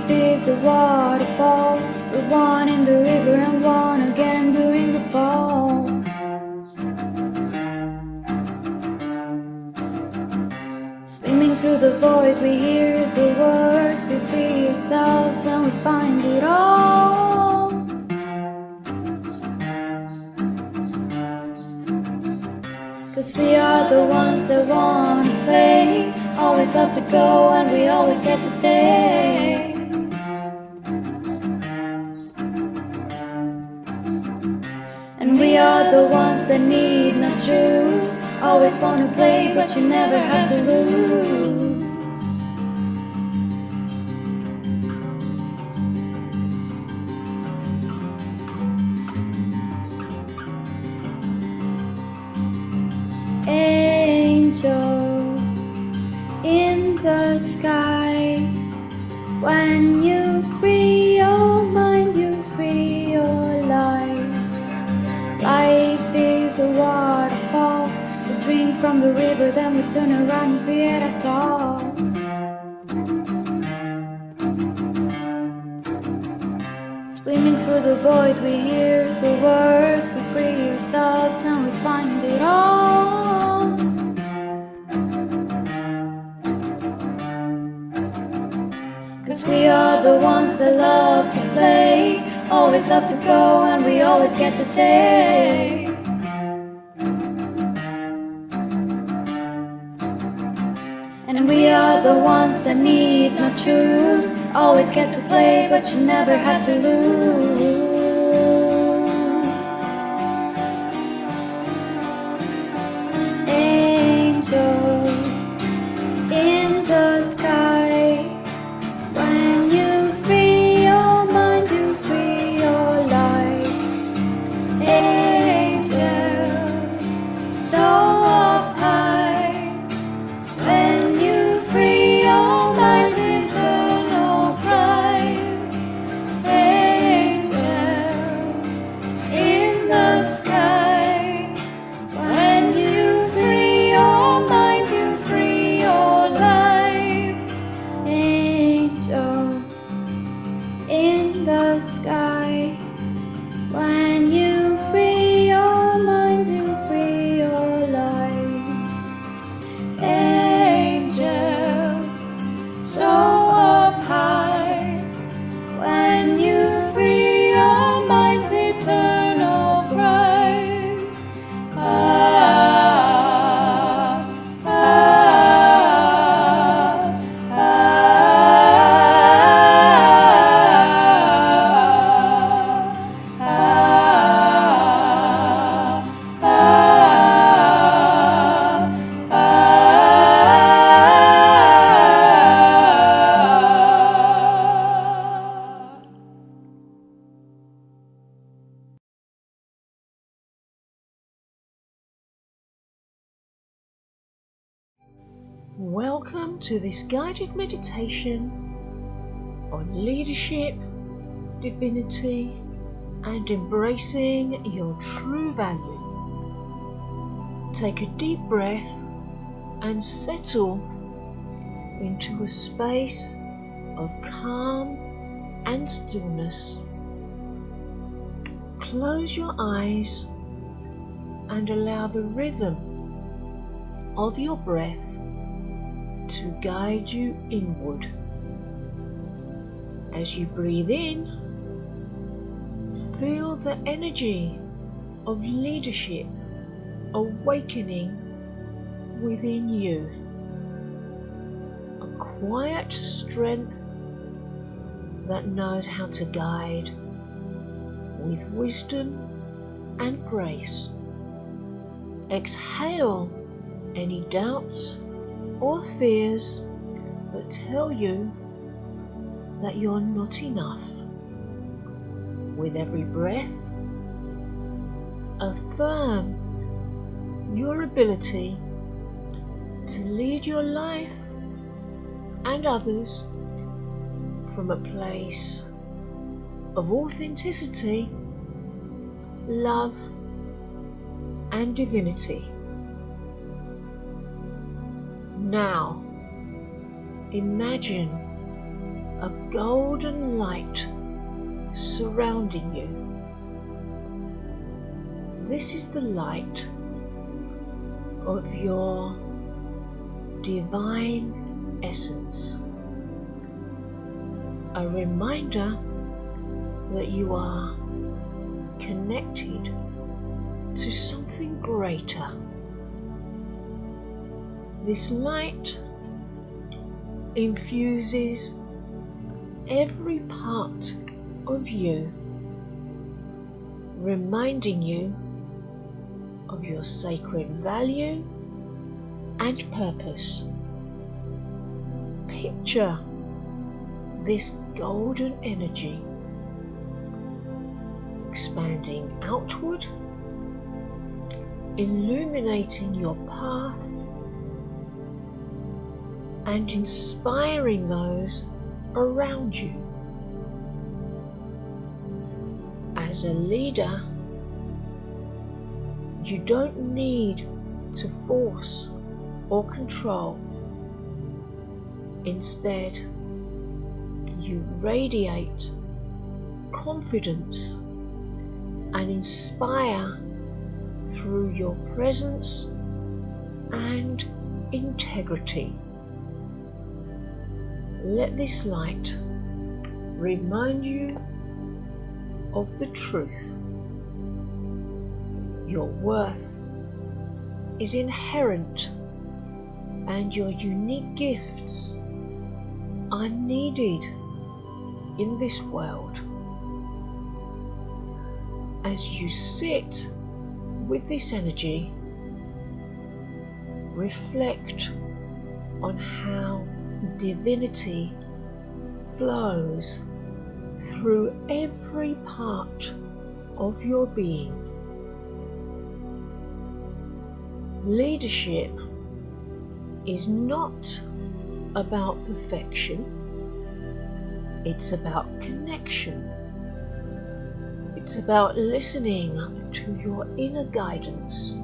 Life is a waterfall. We're one in the river and one again during the fall. Swimming through the void, we hear the word. We free ourselves and we find it all. 'Cause we are the ones that wanna play. Always love to go and we always get to stay. And we are the ones that need not choose. Always wanna play but you never have to lose. Angels in the sky. When you free your mind, you free your life. Life is a waterfall. We drink from the river, then we turn around and create our thoughts. Swimming through the void, we hear the word. We free ourselves and we find it all. 'Cause we are the ones that love to play. Always love to go and we always get to stay. And we are the ones that need not choose. Always get to play but you never have to lose. Angels in the sky. When you free your mind, you free your life. Angels so up high. When you free your mind's eternal prize. Angels in the sky. When you free your mind, you free your life. Angels in the sky. When you free your mind, you free your life. Angels so up high. When you free your mind's eternal prize. Welcome to this guided meditation on leadership, divinity, and embracing your true value. Take a deep breath and settle into a space of calm and stillness. Close your eyes and allow the rhythm of your breath to guide you inward. As you breathe in, feel the energy of leadership awakening within you. A quiet strength that knows how to guide with wisdom and grace. Exhale any doubts or fears that tell you that you're not enough. With every breath, affirm your ability to lead your life and others from a place of authenticity, love, and divinity. Now, imagine a a golden light surrounding you. This is the light of your divine essence, a reminder that you are connected to something greater. This light infuses every part of you, reminding you of your sacred value and purpose. Picture this golden energy expanding outward, illuminating your path and inspiring those around you. As a leader, you don't need to force or control. Instead, you radiate confidence and inspire through your presence and integrity. Let this light remind you of the truth. Your worth is inherent, and your unique gifts are needed in this world. As you sit with this energy, reflect on how divinity flows through every part of your being. Leadership is not about perfection, it's about connection. It's about listening to your inner guidance,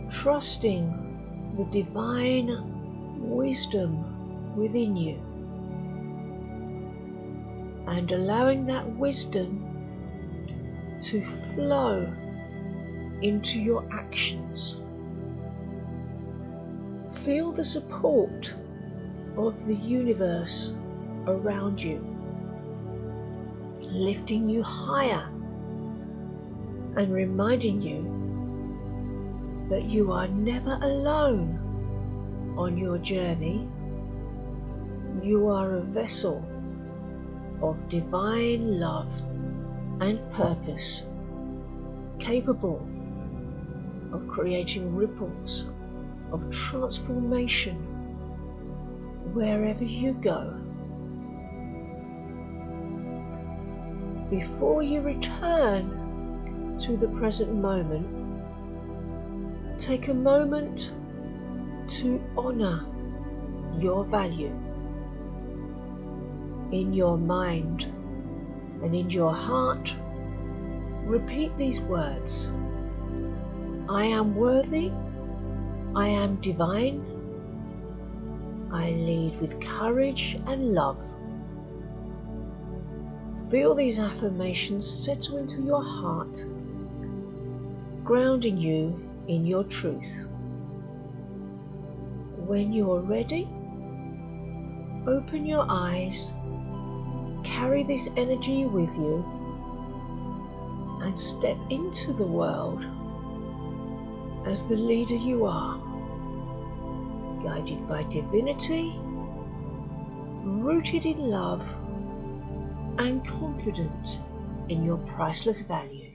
trusting the divine wisdom within you, and allowing that wisdom to flow into your actions. Feel the support of the universe around you, lifting you higher and reminding you that you are never alone on your journey. You are a vessel of divine love and purpose, capable of creating ripples of transformation wherever you go. Before you return to the present moment, take a moment to honor your value. In your mind and in your heart, repeat these words: I am worthy, I am divine, I lead with courage and love. Feel these affirmations settle into your heart, grounding you in your truth. When you're ready, open your eyes, carry this energy with you, and step into the world as the leader you are, guided by divinity, rooted in love, and confident in your priceless value.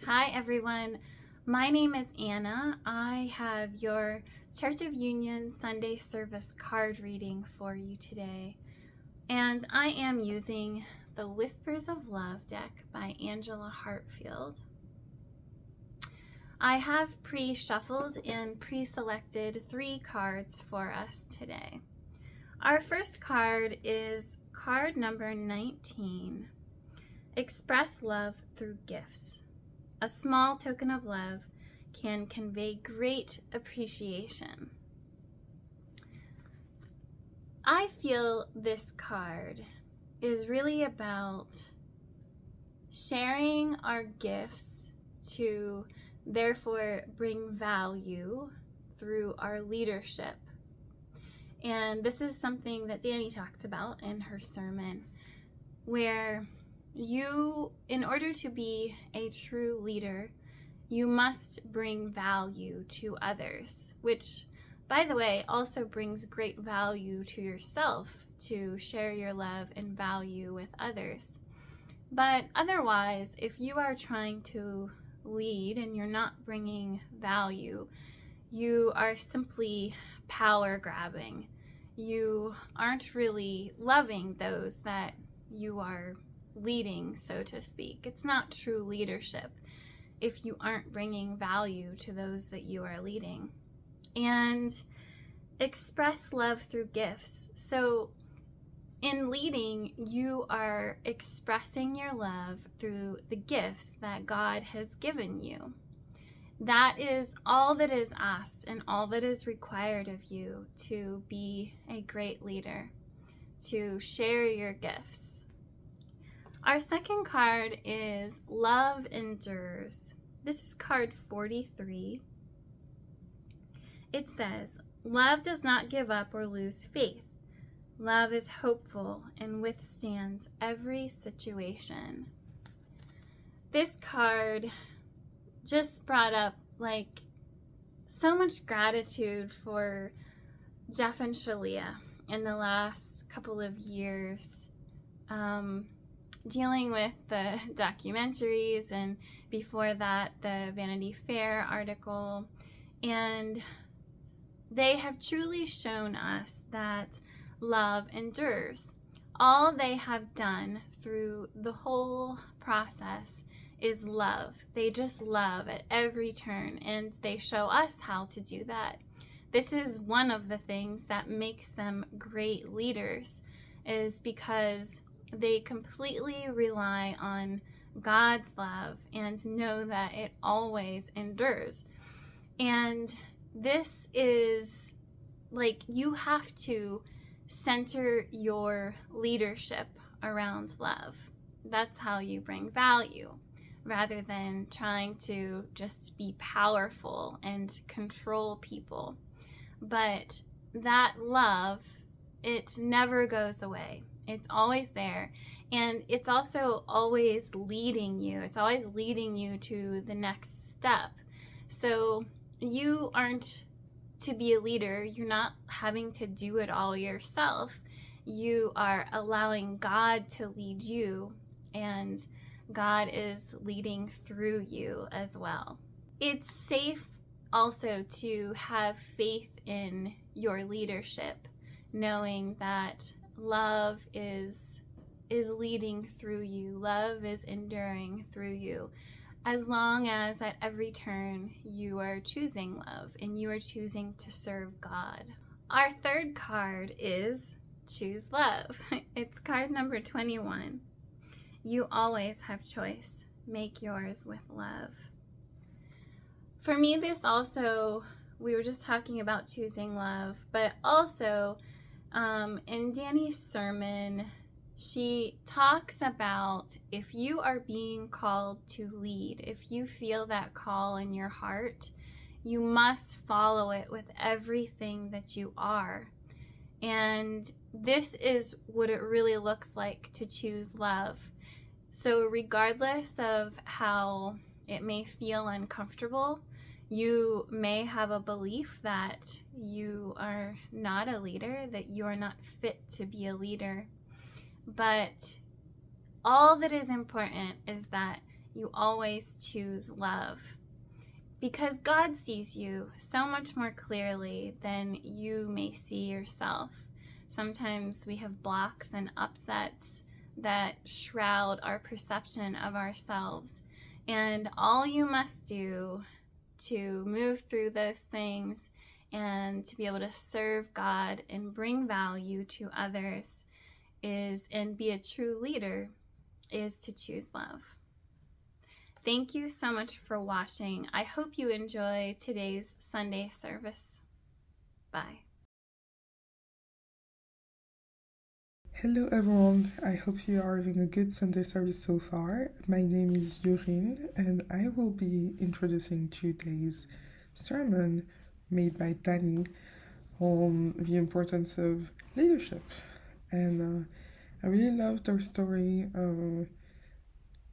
Hi everyone, my name is Anna. I have your Church of Union Sunday service card reading for you today. And I am using the Whispers of Love deck by Angela Hartfield. I have pre-shuffled and pre-selected 3 cards for us today. Our first card is card number 19, Express Love Through Gifts. A small token of love can convey great appreciation. I feel this card is really about sharing our gifts to therefore bring value through our leadership. And this is something that Dani talks about in her sermon, where you, in order to be a true leader, you must bring value to others, which, by the way, also brings great value to yourself to share your love and value with others. But otherwise, if you are trying to lead and you're not bringing value, you are simply power grabbing. You aren't really loving those that you are leading, so to speak. It's not true leadership if you aren't bringing value to those that you are leading. And express love through gifts. So in leading, you are expressing your love through the gifts that God has given you. That is all that is asked and all that is required of you to be a great leader, to share your gifts. Our second card is Love Endures. This is card 43. It says, love does not give up or lose faith. Love is hopeful and withstands every situation. This card just brought up so much gratitude for Jeff and Shaleia in the last couple of years, dealing with the documentaries, and before that the Vanity Fair article. And they have truly shown us that love endures. All they have done through the whole process is love. They just love at every turn, and they show us how to do that. This is one of the things that makes them great leaders, is because they completely rely on God's love and know that it always endures. And this is you have to center your leadership around love. That's how you bring value, rather than trying to just be powerful and control people. But that love, it never goes away. It's always there. And it's also always leading you. It's always leading you to the next step. So you aren't, to be a leader, you're not having to do it all yourself. You are allowing God to lead you, and God is leading through you as well. It's safe also to have faith in your leadership, knowing that love is leading through you. Love is enduring through you, as long as at every turn you are choosing love and you are choosing to serve God. Our third card is Choose Love. It's card number 21. You always have choice. Make yours with love. For me, this also, we were just talking about choosing love, but also in Dani's sermon, she talks about if you are being called to lead, if you feel that call in your heart, you must follow it with everything that you are. And this is what it really looks like to choose love. So regardless of how it may feel uncomfortable, you may have a belief that you are not a leader, that you are not fit to be a leader. But all that is important is that you always choose love, because God sees you so much more clearly than you may see yourself. Sometimes we have blocks and upsets that shroud our perception of ourselves, and all you must do to move through those things and to be able to serve God and bring value to others and be a true leader is to choose love. Thank you so much for watching. I hope you enjoy today's Sunday service. Bye. Hello everyone, I hope you are having a good Sunday service so far. My name is Yurin and I will be introducing today's sermon made by Danny on the importance of leadership. And I really loved her story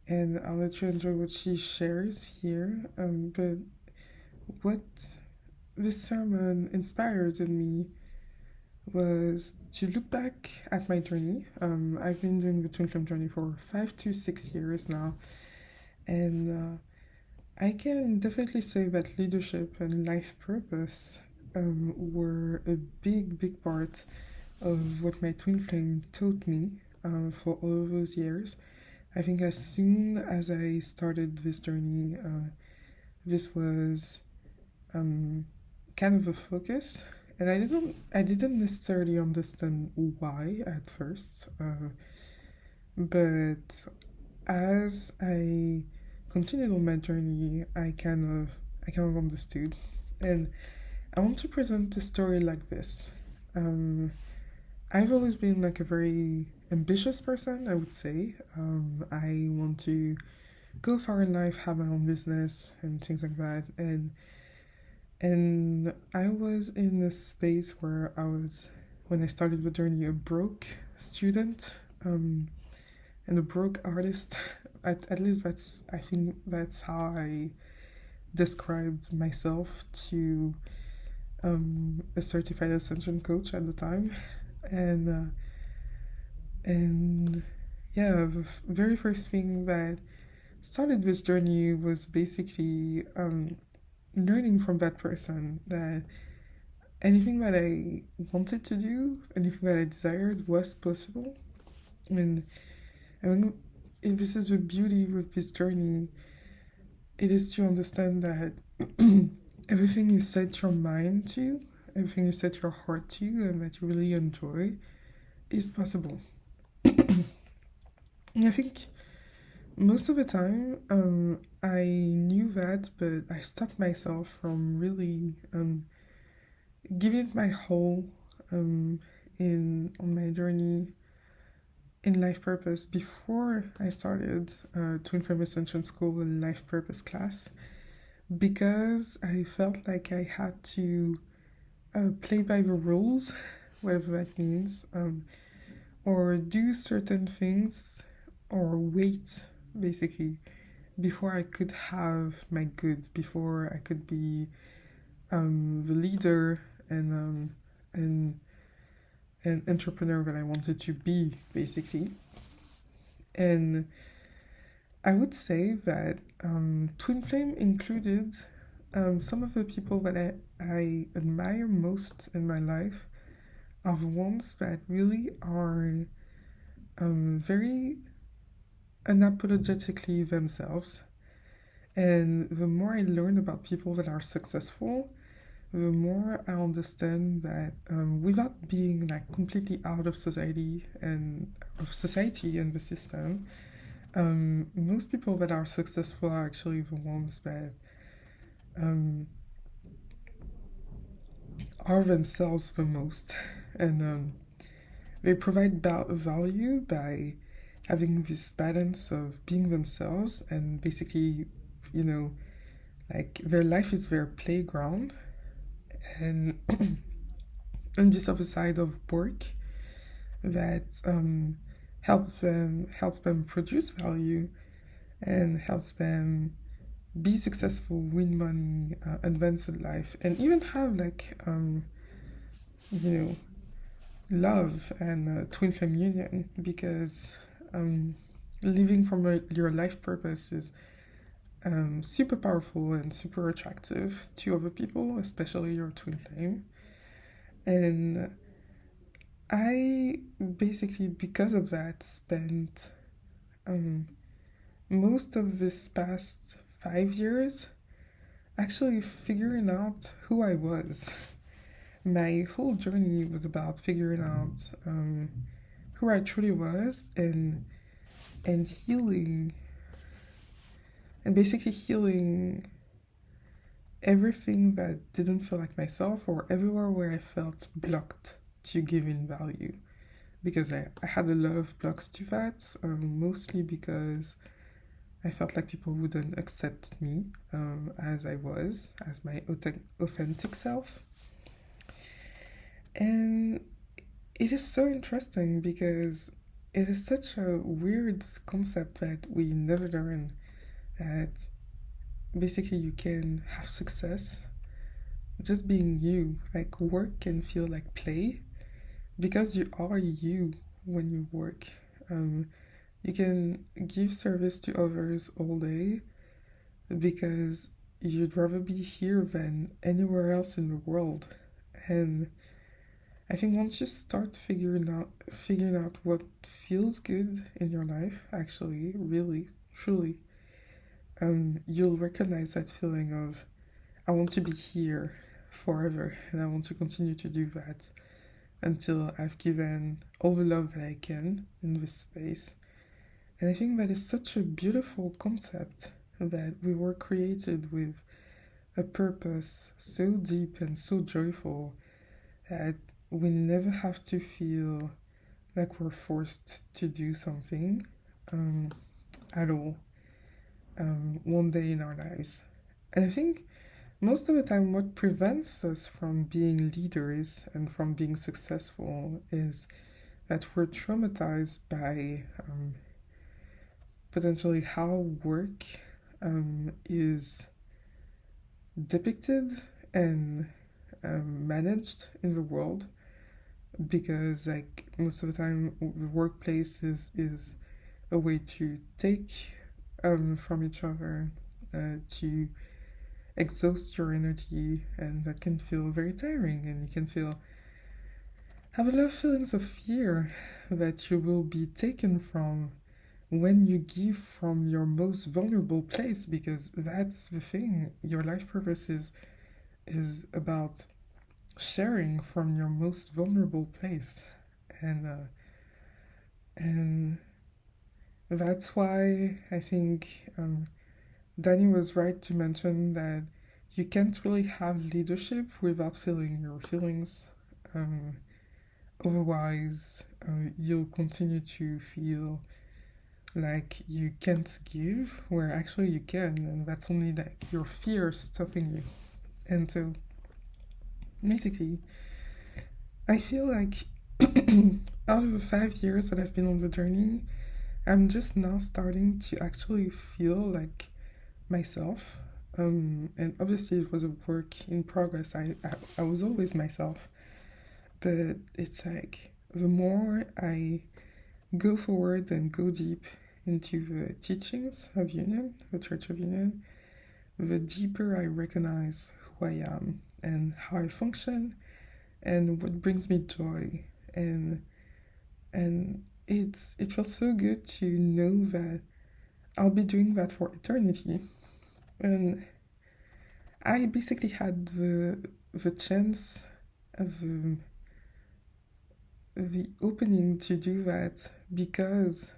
and I'll let you enjoy what she shares here. But what this sermon inspired in me was to look back at my journey. I've been doing the Twin Flame journey for 5 to 6 years now, and I can definitely say that leadership and life purpose were a big part of what my Twin Flame taught me for all of those years. I think as soon as I started this journey, this was kind of a focus. And I didn't necessarily understand why at first, but as I continued on my journey, I kind of understood. And I want to present the story like this. I've always been like a very ambitious person, I would say. I want to go far in life, have my own business and things like that. And I was in a space where when I started the journey, a broke student and a broke artist. At least I think that's how I described myself to a certified Ascension coach at the time. And yeah, the very first thing that started this journey was basically learning from that person that anything that I wanted to do, anything that I desired was possible. And I mean, this is the beauty with this journey. It is to understand that everything you set your mind to, everything you set your heart to, and that you really enjoy is possible. And I think most of the time, I knew that, but I stopped myself from really giving my whole on my journey in life purpose before I started Twin Flame Ascension School and Life Purpose class, because I felt like I had to play by the rules, whatever that means, or do certain things, or wait, basically, before I could have my goods, before I could be the leader and an entrepreneur that I wanted to be, basically. And I would say that Twin Flame included some of the people that I admire most in my life are the ones that really are very unapologetically themselves. And the more I learn about people that are successful, the more I understand that without being like completely out of society and the system, most people that are successful are actually the ones that are themselves the most, and they provide value by having this balance of being themselves and basically, like their life is their playground, and on this other side of work that helps them produce value and helps them be successful, win money, advance in life, and even have like love and twin flame union, because living from your life purpose is super powerful and super attractive to other people, especially your twin flame. And I basically, because of that, spent most of this past 5 years actually figuring out who I was. My whole journey was about figuring out who I truly was and healing and basically healing everything that didn't feel like myself, or everywhere where I felt blocked to give in value. Because I had a lot of blocks to that, mostly because I felt like people wouldn't accept me as I was, as my authentic self. And it is so interesting because it is such a weird concept that we never learn, that basically you can have success just being you. Like, work can feel like play because you are you when you work. You can give service to others all day because you'd rather be here than anywhere else in the world. And I think once you start figuring out what feels good in your life, actually, really, truly, you'll recognize that feeling of, I want to be here forever, and I want to continue to do that until I've given all the love that I can in this space. And I think that is such a beautiful concept, that we were created with a purpose so deep and so joyful that we never have to feel like we're forced to do something at all one day in our lives. And I think most of the time what prevents us from being leaders and from being successful is that we're traumatized by potentially how work is depicted and managed in the world, because like most of the time the workplace is a way to take from each other, to exhaust your energy, and that can feel very tiring, and you can have a lot of feelings of fear that you will be taken from when you give from your most vulnerable place, because that's the thing. Your life purpose is about sharing from your most vulnerable place, and that's why I think Danny was right to mention that you can't really have leadership without feeling your feelings. Otherwise, you'll continue to feel like you can't give, where actually you can, and that's only like your fear stopping you. And so, basically, I feel like out of the 5 years that I've been on the journey, I'm just now starting to actually feel like myself. And obviously it was a work in progress. I was always myself. But it's like the more I go forward and go deep into the teachings of Union, the Church of Union, the deeper I recognize who I am and how I function and what brings me joy. And it feels so good to know that I'll be doing that for eternity. And I basically had the chance of the opening to do that because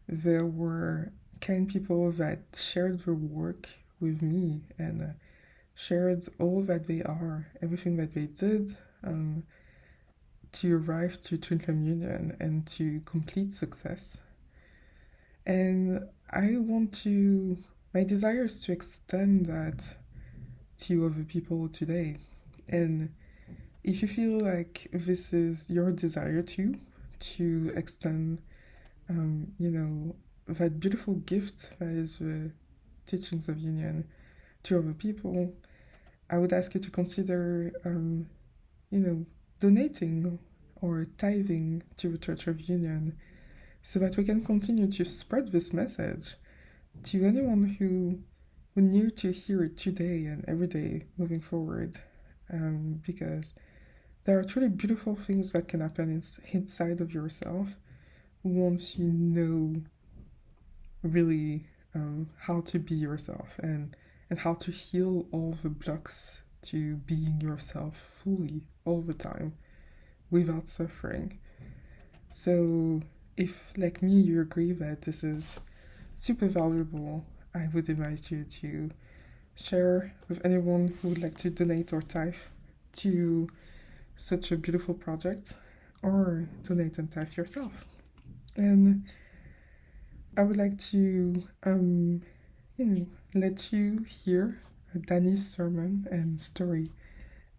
there were kind people that shared the work with me and shared all that they are, everything that they did to arrive to Twin Flame Union and to complete success. And my desire is to extend that to other people today. And if you feel like this is your desire to extend, that beautiful gift that is the teachings of Union to other people, I would ask you to consider, donating or tithing to the Church of Union so that we can continue to spread this message to anyone who need to hear it today and every day moving forward, because there are truly beautiful things that can happen inside of yourself once you know really how to be yourself and how to heal all the blocks to being yourself fully all the time without suffering. So if, like me, you agree that this is super valuable. I would invite you to share with anyone who would like to donate or tithe to such a beautiful project, or donate and tithe yourself. And I would like to, let you hear Danny's sermon and story,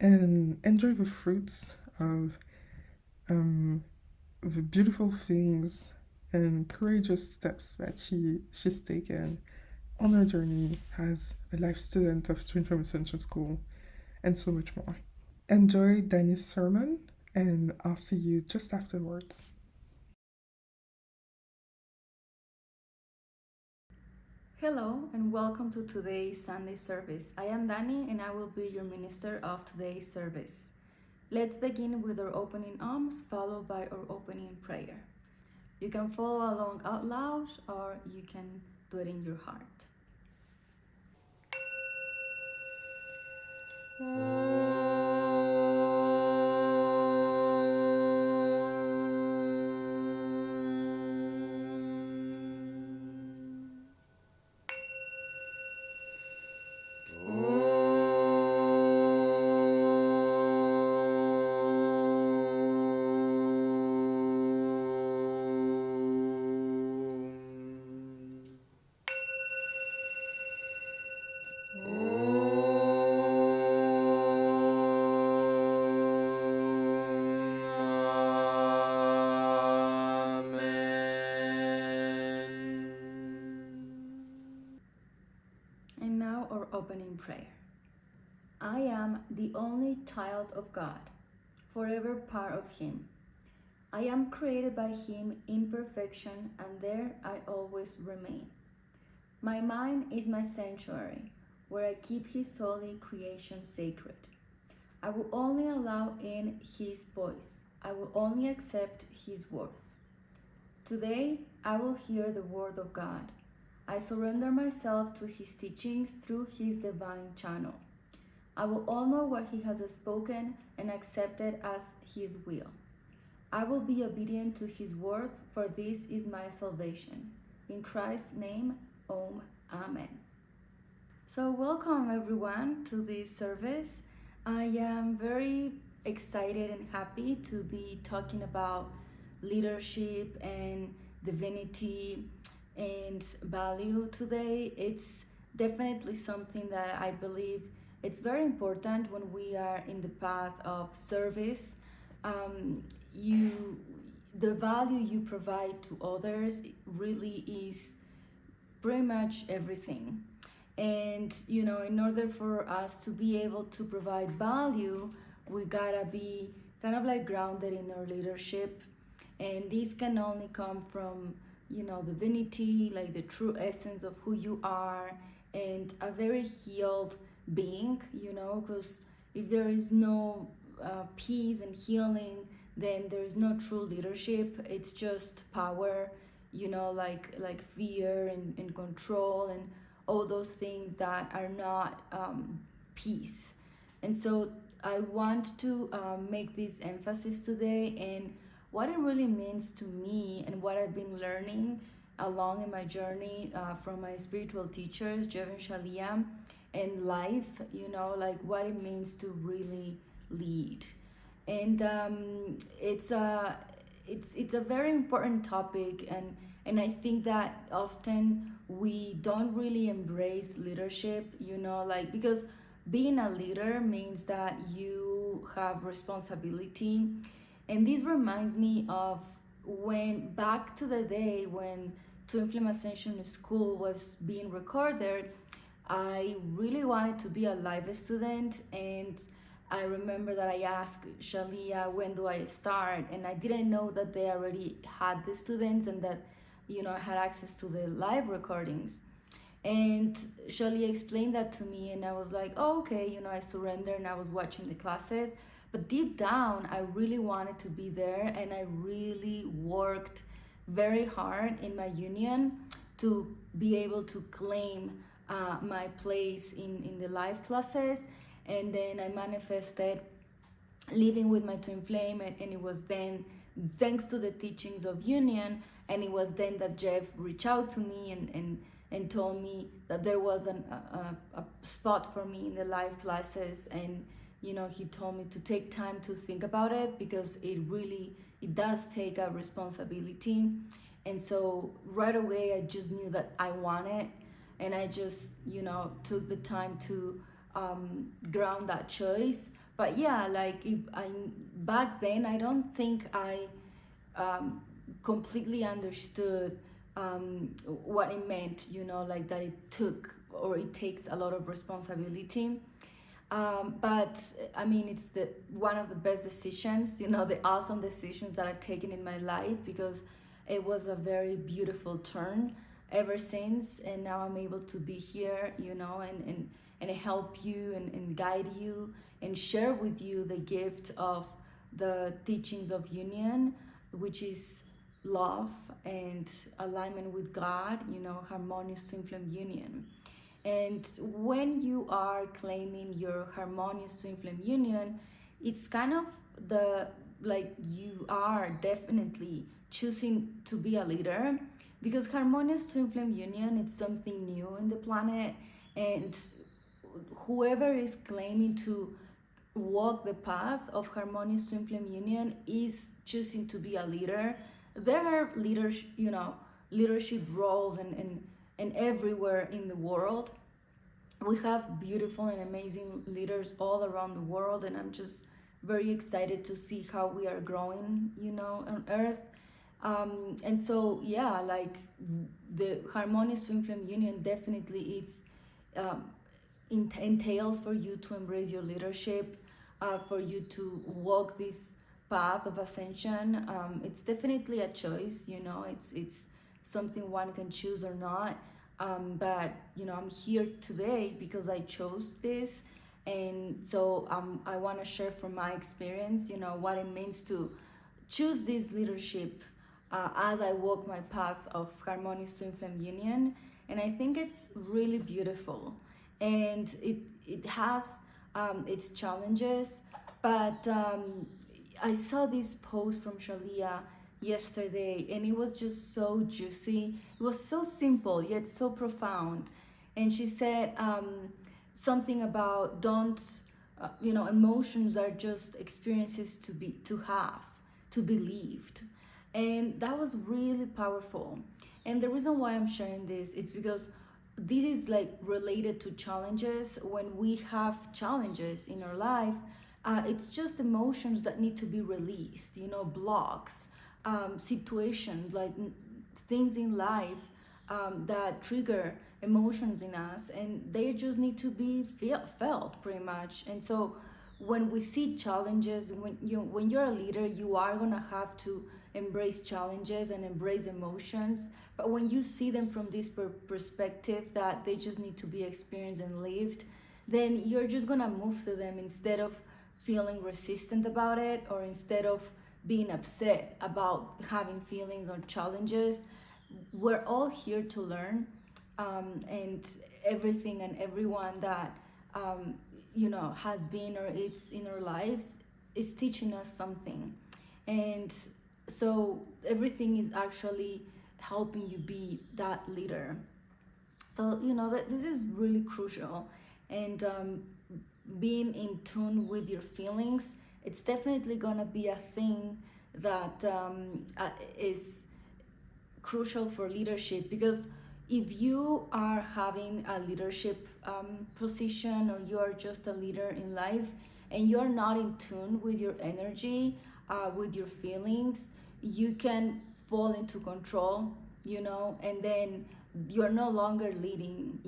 and enjoy the fruits of the beautiful things and courageous steps that she's taken on her journey as a life student of Twin Flame Ascension School, and so much more. Enjoy Danny's sermon, and I'll see you just afterwards. Hello and welcome to today's Sunday service. I am Dani and I will be your minister of today's service. Let's begin with our opening alms followed by our opening prayer. You can follow along out loud or you can do it in your heart. And now our opening prayer. I am the only child of God, forever part of Him. I am created by Him in perfection, and there I always remain. My mind is my sanctuary, where I keep His holy creation sacred. I will only allow in His voice. I will only accept His word. Today, I will hear the word of God. I surrender myself to His teachings through His divine channel. I will honor what He has spoken and accept it as His will. I will be obedient to His word, for this is my salvation. In Christ's name, Amen. So welcome everyone to this service. I am very excited and happy to be talking about leadership and divinity and value today. It's definitely something that I believe it's very important when we are in the path of service. The value you provide to others really is pretty much everything. And in order for us to be able to provide value, we gotta be kind of like grounded in our leadership, and this can only come from divinity, like the true essence of who you are, and a very healed being, because if there is no peace and healing, then there is no true leadership. It's just power, like fear and control and all those things that are not peace. And so I want to make this emphasis today in what it really means to me and what I've been learning along in my journey from my spiritual teachers, Jeff and Shaleia, and life, like what it means to really lead. And it's a very important topic, and I think that often we don't really embrace leadership, because being a leader means that you have responsibility. And this reminds me of when back to the day when Twin Flame Ascension School was being recorded. I really wanted to be a live student, and I remember that I asked Shaleia, when do I start? And I didn't know that they already had the students and that, I had access to the live recordings. And Shaleia explained that to me, and I was like, oh, okay, I surrendered and I was watching the classes. But deep down, I really wanted to be there, and I really worked very hard in my union to be able to claim my place in the live classes. And then I manifested living with my twin flame, and it was then thanks to the teachings of union And it was then that Jeff reached out to me and told me that there was a spot for me in the life classes. And he told me to take time to think about it, because it does take a responsibility. And so right away I just knew that I wanted, and I just took the time to ground that choice. But yeah, like back then I don't think I completely understood what it meant, like that it took, or it takes a lot of responsibility. But I mean, it's one of the best decisions, the awesome decisions that I've taken in my life, because it was a very beautiful turn ever since. And now I'm able to be here, and help you and guide you and share with you the gift of the teachings of union, which is love and alignment with God, harmonious twin flame union. And when you are claiming your harmonious twin flame union, it's kind of you are definitely choosing to be a leader, because harmonious twin flame union, it's something new in the planet. And whoever is claiming to walk the path of harmonious twin flame union is choosing to be a leader. There are leadership roles and everywhere in the world. We have beautiful and amazing leaders all around the world, and I'm just very excited to see how we are growing, on earth. And so yeah, like the harmonious twin flame union definitely entails for you to embrace your leadership, for you to walk this path of ascension. It's definitely a choice, it's something one can choose or not. But I'm here today because I chose this. And so I want to share from my experience, what it means to choose this leadership as I walk my path of harmonious twin flame union. And I think it's really beautiful, and it has its challenges. But I saw this post from Shaleia yesterday, and it was just so juicy. It was so simple yet so profound. And she said something about don't emotions are just experiences to be lived. And that was really powerful. And the reason why I'm sharing this is because this is like related to challenges. When we have challenges in our life, it's just emotions that need to be released, blocks, situations, like things in life that trigger emotions in us, and they just need to be felt pretty much. And so when we see challenges, when you're a leader, you are gonna have to embrace challenges and embrace emotions. But when you see them from this perspective that they just need to be experienced and lived, then you're just gonna move through them instead of feeling resistant about it, or instead of being upset about having feelings or challenges. We're all here to learn, and everything and everyone that has been or is in our lives is teaching us something. And so everything is actually helping you be that leader. So that this is really crucial. And being in tune with your feelings, it's definitely gonna be a thing that is crucial for leadership. Because if you are having a leadership position, or you are just a leader in life, and you're not in tune with your energy, with your feelings, you can fall into control, and then you're no longer leading,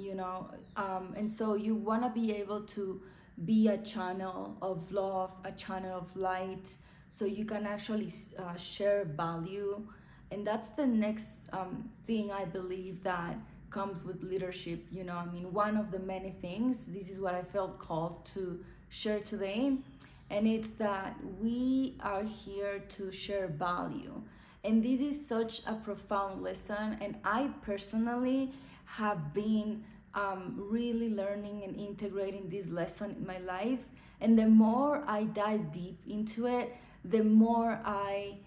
and so you want to be able to be a channel of love, a channel of light, so you can actually share value. And that's the next thing I believe that comes with leadership. One of the many things, this is what I felt called to share today, and it's that we are here to share value. And this is such a profound lesson, and I personally have been really learning and integrating this lesson in my life. And the more I dive deep into it, the more I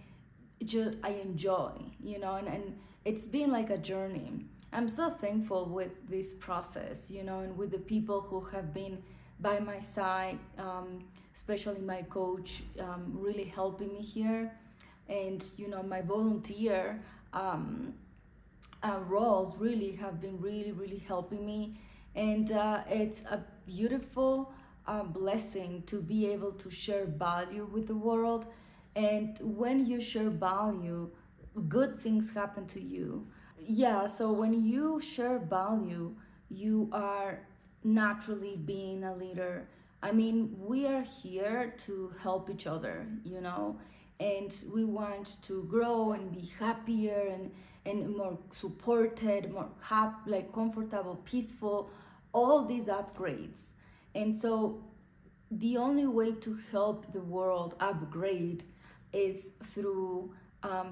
just I enjoy, and it's been like a journey. I'm so thankful with this process, and with the people who have been by my side, especially my coach, really helping me here, and my volunteer roles really have been really helping me, and it's a beautiful blessing to be able to share value with the world. And when you share value, good things happen to you. Yeah, so when you share value, you are naturally being a leader. I mean, we are here to help each other, and we want to grow and be happier and more supported, more happy, like comfortable, peaceful, all these upgrades. And so the only way to help the world upgrade is through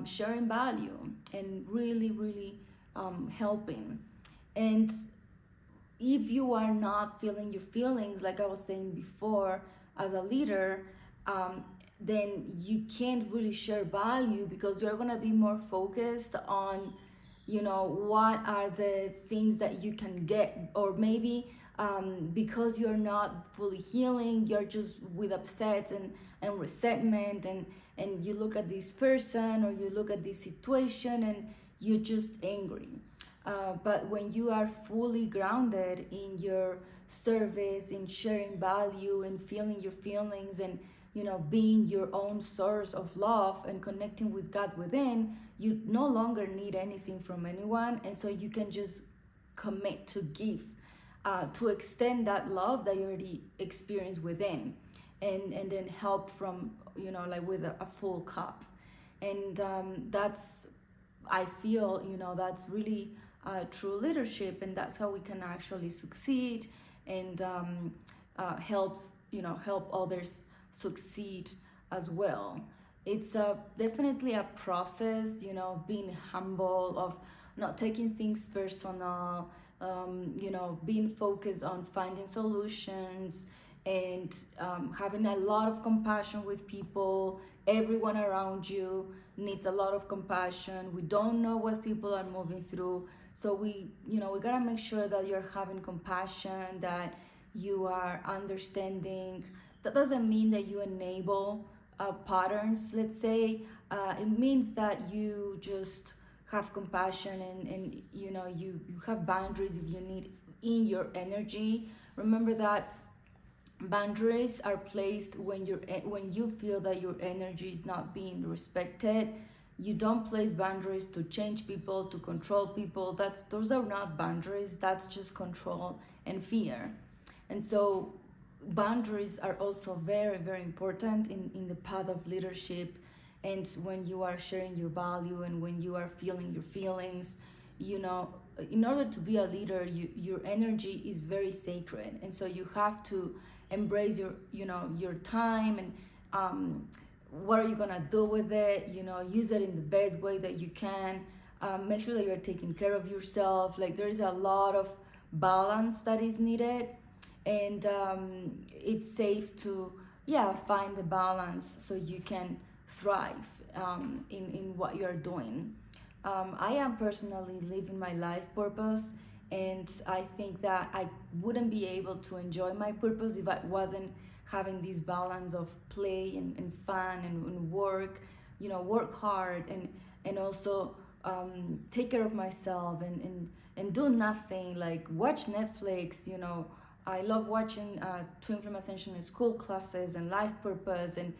sharing value and really helping. And if you are not feeling your feelings, like I was saying before, as a leader, then you can't really share value, because you're going to be more focused on what are the things that you can get, or maybe because you're not fully healing, you're just with upset and resentment, and you look at this person or you look at this situation and you're just angry. But when you are fully grounded in your service, in sharing value and feeling your feelings, and being your own source of love and connecting with God within, you no longer need anything from anyone, and so you can just commit to give, to extend that love that you already experience within, and then help from like with a full cup. And that's, I feel, that's really true leadership, and that's how we can actually succeed, and help others succeed as well. It's definitely a process, being humble, of not taking things personal, being focused on finding solutions, and having a lot of compassion with people. Everyone around you needs a lot of compassion. We don't know what people are moving through, so we gotta make sure that you're having compassion, that you are understanding. That doesn't mean that you enable patterns, let's say. It means that you just have compassion, and you have boundaries if you need in your energy. Remember that boundaries are placed when you feel that your energy is not being respected. You don't place boundaries to change people, to control people. Those are not boundaries. That's just control and fear. And so boundaries are also very important in the path of leadership. And when you are sharing your value, and when you are feeling your feelings, in order to be a leader, your energy is very sacred, and so you have to embrace your time, and what are you gonna do with it. Use it in the best way that you can. Make sure that you're taking care of yourself. Like, there is a lot of balance that is needed, and it's safe to find the balance so you can thrive in what you're doing. I am personally living my life purpose, and I think that I wouldn't be able to enjoy my purpose if I wasn't having this balance of play and fun and work. Work hard, and also take care of myself, and do nothing, like watch Netflix. I love watching Twin Flame Ascension school classes and life purpose, and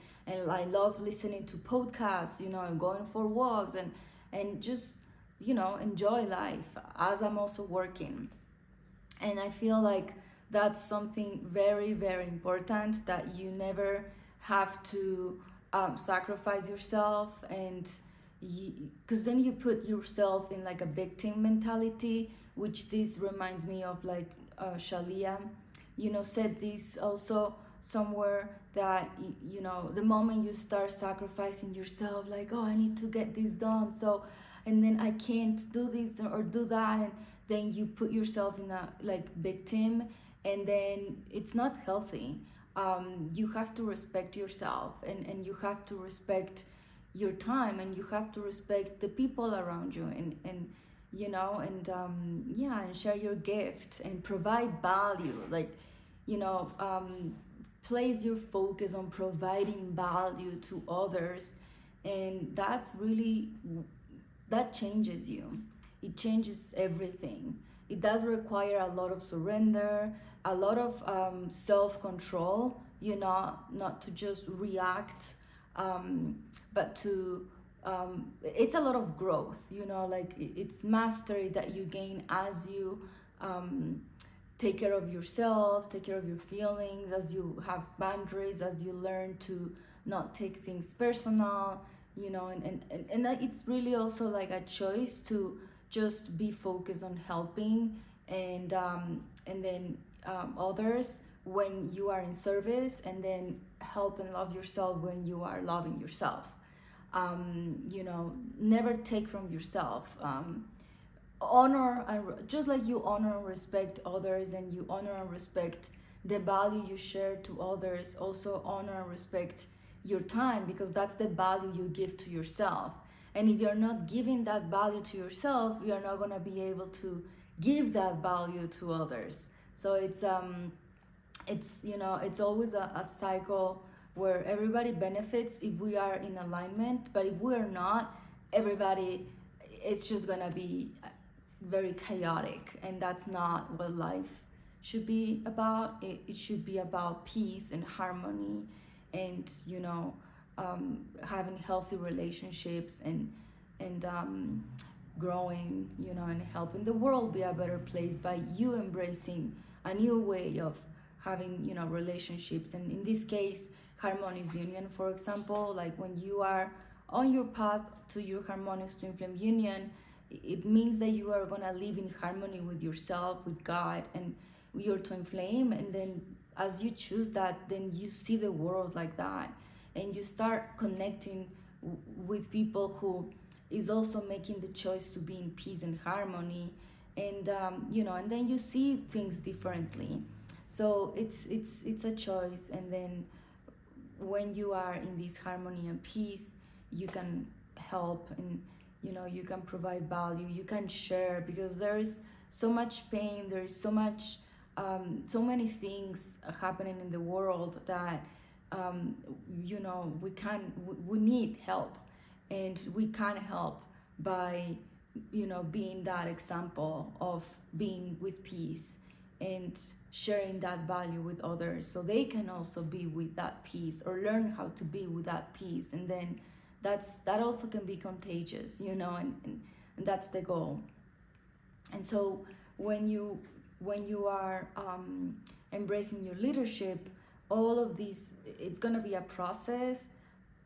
I love listening to podcasts, and going for walks, and just enjoy life as I'm also working. And I feel like that's something very important, that you never have to sacrifice yourself, and because then you put yourself in like a victim mentality, which this reminds me of, like Shaleia said this also somewhere, that the moment you start sacrificing yourself, like, oh, I need to get this done, so, and then I can't do this or do that, and then you put yourself in a like victim, and then it's not healthy. You have to respect yourself, and you have to respect your time, and you have to respect the people around you, and you know, and share your gift and provide value, like, you know, place your focus on providing value to others. And that's really, that changes you. It changes everything. It does require a lot of surrender, a lot of self-control, you know, not to just react, but to it's a lot of growth, you know, like it's mastery that you gain as you take care of yourself, take care of your feelings, as you have boundaries, as you learn to not take things personal, you know, and it's really also like a choice to just be focused on helping, and then others when you are in service, and then help and love yourself when you are loving yourself. You know, never take from yourself. Honor, and just like you honor and respect others, and you honor and respect the value you share to others, also honor and respect your time, because that's the value you give to yourself. And if you're not giving that value to yourself, you're not going to be able to give that value to others. So it's you know, it's always a cycle where everybody benefits if we are in alignment, but if we are not, everybody, it's just gonna be very chaotic, and that's not what life should be about. It should be about peace and harmony, and you know, having healthy relationships, and growing, you know, and helping the world be a better place by you embracing a new way of having, you know, relationships. And in this case, harmonious union, for example, like when you are on your path to your harmonious twin flame union, it means that you are going to live in harmony with yourself, with God, and with your twin flame. And then as you choose that, then you see the world like that, and you start connecting with people who is also making the choice to be in peace and harmony, and you know, and then you see things differently. So it's a choice. And then when you are in this harmony and peace, you can help, and you know, you can provide value, you can share, because there is so much pain, there is so much so many things happening in the world that you know, we need help, and we can help by, you know, being that example of being with peace and sharing that value with others, so they can also be with that peace, or learn how to be with that peace. And then that also can be contagious, you know, and that's the goal. And so when you are embracing your leadership, all of these, it's going to be a process,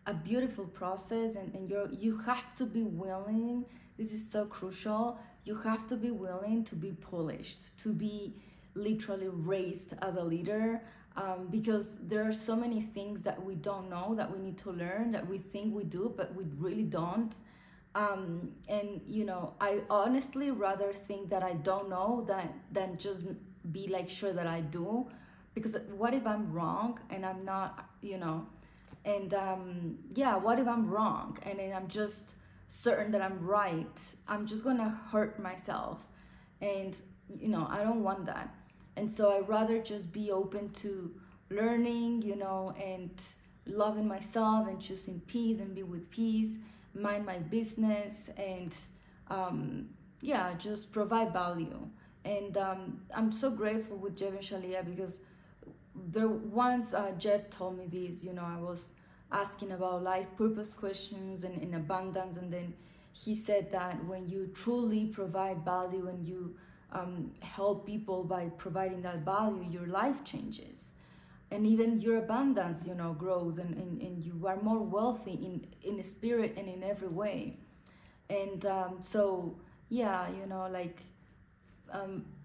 a beautiful process, and you have to be willing. This is so crucial. You have to be willing to be polished, to be literally raised as a leader, because there are so many things that we don't know, that we need to learn, that we think we do, but we really don't. And you know, I honestly rather think that I don't know than just be like sure that I do, because what if I'm wrong and I'm not, you know, and yeah, what if I'm wrong and then I'm just certain that I'm right? I'm just gonna hurt myself, and you know, I don't want that. And so I rather just be open to learning, you know, and loving myself, and choosing peace, and be with peace, mind my business, and yeah, just provide value. And I'm so grateful with Jeff and Shaleia, because there once Jeff told me this, you know, I was asking about life purpose questions and in abundance, and then he said that when you truly provide value, and you help people by providing that value, your life changes, and even your abundance, you know, grows, and you are more wealthy in spirit and in every way. And so yeah, you know, like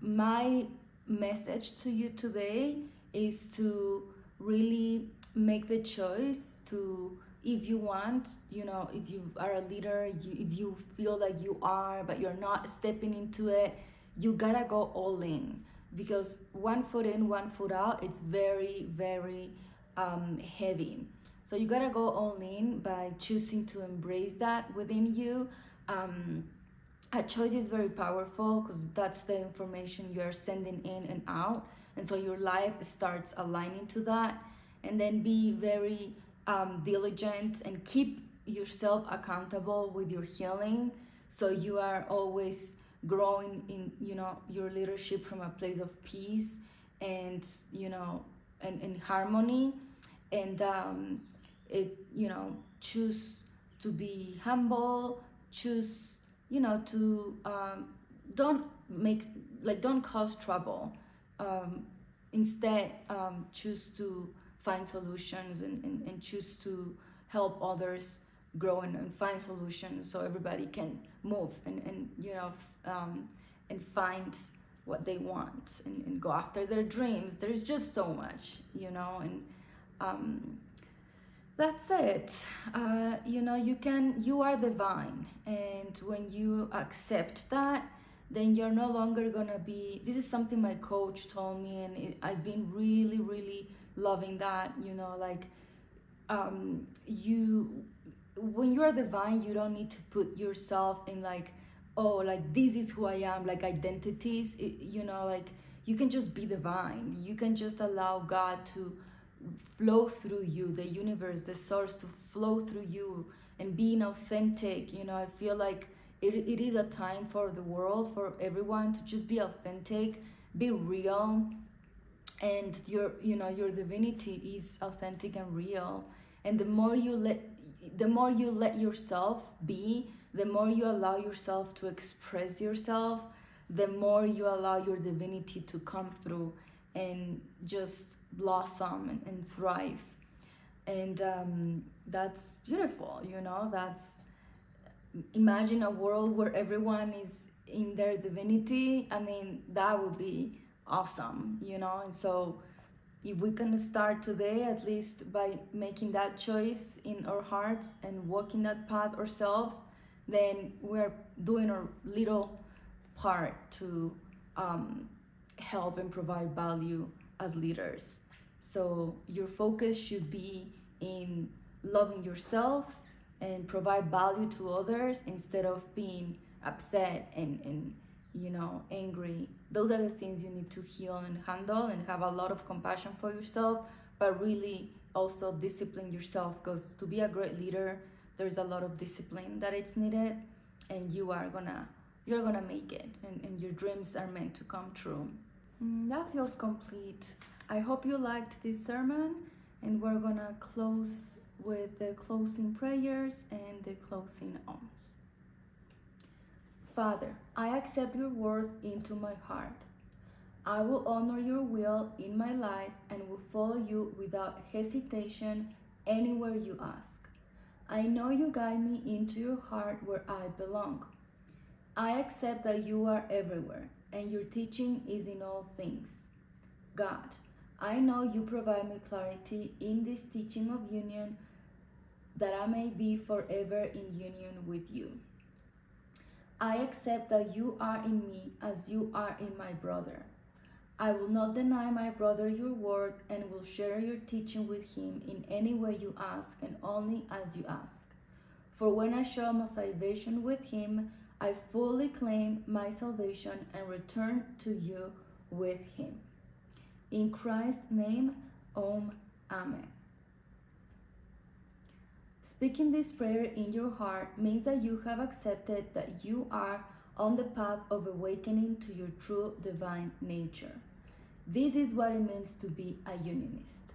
my message to you today is to really make the choice to, if you want, you know, if you are a leader, if you feel like you are, but you're not stepping into it, you gotta go all in, because one foot in, one foot out, it's very, very heavy. So you gotta go all in by choosing to embrace that within you. A choice is very powerful because that's the information you're sending in and out, and so your life starts aligning to that. And then be very diligent and keep yourself accountable with your healing, so you are always growing in, you know, your leadership from a place of peace and, you know, and harmony. And it, you know, choose to be humble, choose, you know, to don't make, like, don't cause trouble. Instead, choose to find solutions, and choose to help others grow and find solutions, so everybody can move and you know, and find what they want, and go after their dreams. There's just so much, you know. And that's it. You know, you are divine, and when you accept that, then you're no longer gonna be, this is something my coach told me, and I've been really, really loving that, you know, like, you, when you're divine, you don't need to put yourself in, like, oh, like, this is who I am, like identities, you know, like, you can just be divine. You can just allow God to flow through you, the universe, the source, to flow through you, and being authentic. You know, I feel like it is a time for the world, for everyone, to just be authentic, be real. And your, you know, your divinity is authentic and real. And the more you let yourself be, the more you allow yourself to express yourself, the more you allow your divinity to come through and just blossom and thrive. And that's beautiful, you know. That's, imagine a world where everyone is in their divinity. I mean, that would be awesome, you know. And so if we can start today, at least by making that choice in our hearts and walking that path ourselves, then we're doing our little part to help and provide value as leaders. So your focus should be in loving yourself and provide value to others, instead of being upset and you know, angry. Those are the things you need to heal and handle, and have a lot of compassion for yourself, but really also discipline yourself, because to be a great leader, there's a lot of discipline that it's needed, and you're gonna make it, and your dreams are meant to come true. That feels complete. I hope you liked this sermon, and we're gonna close with the closing prayers and the closing alms. Father, I accept your word into my heart. I will honor your will in my life and will follow you without hesitation anywhere you ask. I know you guide me into your heart where I belong. I accept that you are everywhere and your teaching is in all things. God, I know you provide me clarity in this teaching of union, that I may be forever in union with you. I accept that you are in me as you are in my brother. I will not deny my brother your word, and will share your teaching with him in any way you ask, and only as you ask. For when I share my salvation with him, I fully claim my salvation and return to you with him. In Christ's name, Amen. Speaking this prayer in your heart means that you have accepted that you are on the path of awakening to your true divine nature. This is what it means to be a unionist.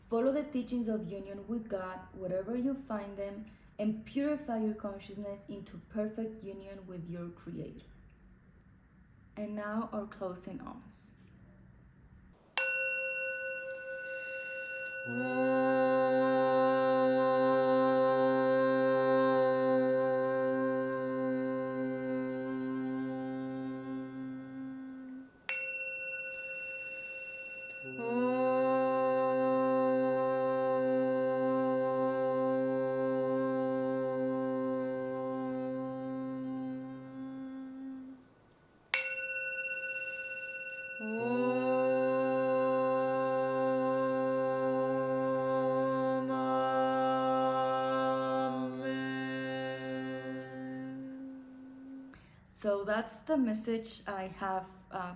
Follow the teachings of union with God wherever you find them, and purify your consciousness into perfect union with your Creator. And now our closing alms. So that's the message I have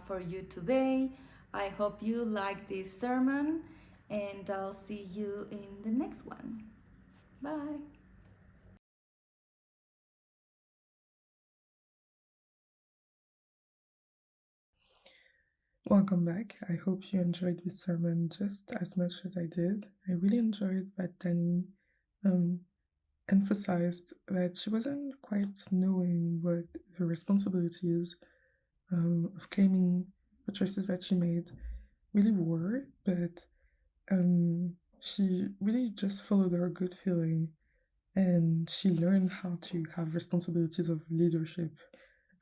for you today. I hope you like this sermon, and I'll see you in the next one. Bye. Welcome back. I hope you enjoyed this sermon just as much as I did. I really enjoyed that Danny emphasized that she wasn't quite knowing what the responsibility is of claiming the choices that she made really were, but she really just followed her gut feeling, and she learned how to have responsibilities of leadership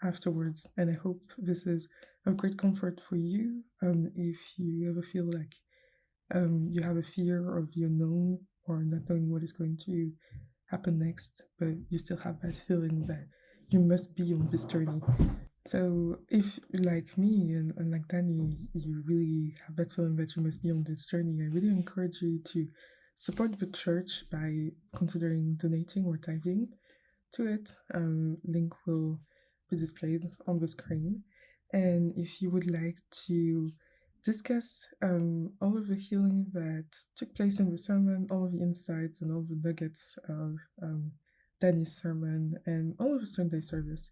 afterwards. And I hope this is a great comfort for you if you ever feel like you have a fear of the unknown or not knowing what is going to happen next, but you still have that feeling that you must be on this journey. So if, like me and like Danny, you really have that feeling that you must be on this journey, I really encourage you to support the church by considering donating or tithing to it. Link will be displayed on the screen. And if you would like to discuss all of the healing that took place in the sermon, all of the insights and all the nuggets of Danny's sermon and all of the Sunday service,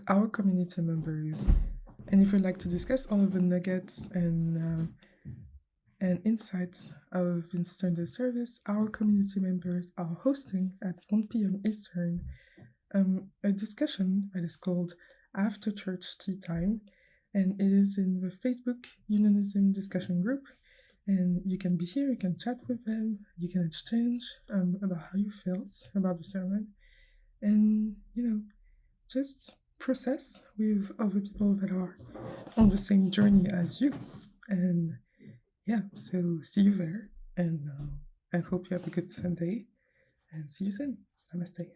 our community members, and if you'd like to discuss all of the nuggets and insights of the Sunday service, our community members are hosting at 1 p.m. Eastern a discussion that is called After Church Tea Time, and it is in the Facebook Unionism discussion group. And you can be here, you can chat with them, you can exchange about how you felt about the sermon, and just process with other people that are on the same journey as you. And yeah, so see you there, and I hope you have a good Sunday, and see you soon. Namaste.